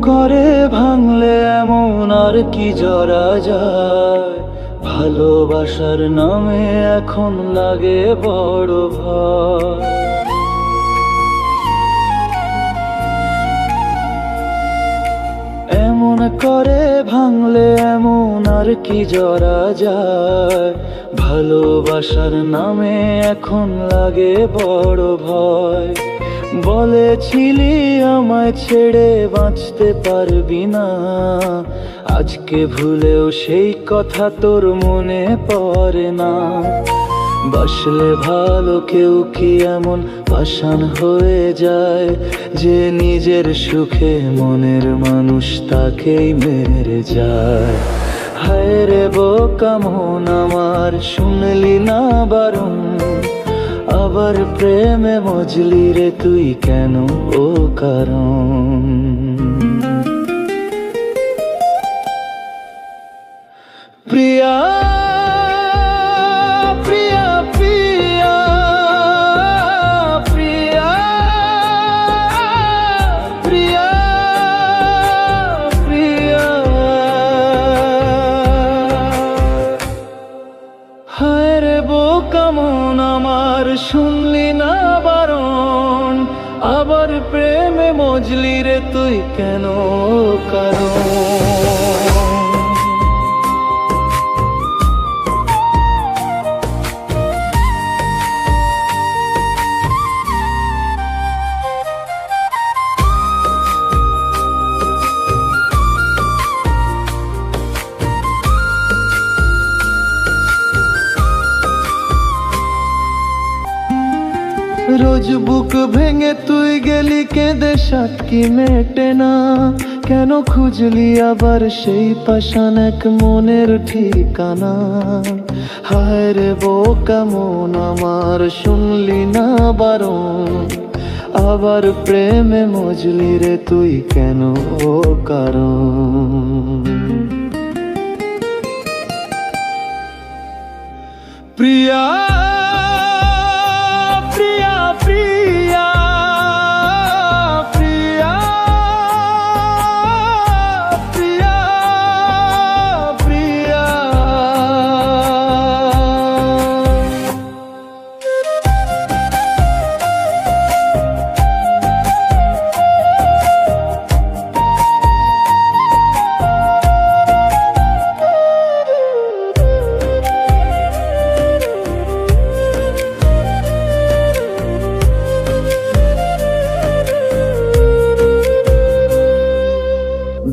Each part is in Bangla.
করে ভাঙলে এমন আর কি জরা যায়, ভালোবাসার নামে এখন লাগে বড় ভয়। এমন করে ভাঙলে এমন আর কি জরা যায়, ভালোবাসার নামে এখন লাগে বড় ভয়। বলেছিলি আমায় ছেড়ে বাঁচতে পারবি না, আজকে ভুলেও সেই কথা তোর মনে পড়ে না। বাসলে ভালো কেউ কি এমন পাষাণ হয়ে যায়, যে নিজের সুখে মনের মানুষ তাকেই মেরে যায়। হায় রে বোকা মন আমার, শুনলি না বারণ, আবার প্রেমে মজলি রে তুই কেন ও কারণ। প্রিয়া প্রিয়া প্রিয়া প্রিয়া প্রিয়া প্রিয়া, হায় রে বোকা মন আমার, শুনলি না বারণ, আবার প্রেমে মজলি রে তুই কেন কারণ। রোজ বুক ভেঙে তুই গেলি কেঁদে সাক্ষী মেটে না, কেন খুঁজলি আবার সেই পাষাণ এক মনের ঠিকানা। হায় রে বোকা মন আমার, শুনলি না বারণ, আবার প্রেমে মজলি রে তুই কেন ও কারণ। প্রিয়া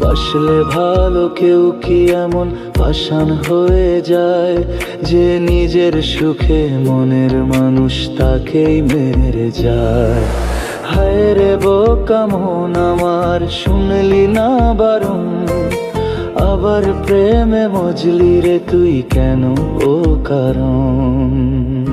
বাসলে ভালো কেউ কি এমন পাষাণ হয়ে যায়, যে নিজের সুখে মনের মানুষ তাকেই মেরে যায়। হায় রে বোকা মন আমার, শুনলি না বারণ, আবার প্রেমে মজলি রে তুই কেন ও কারণ।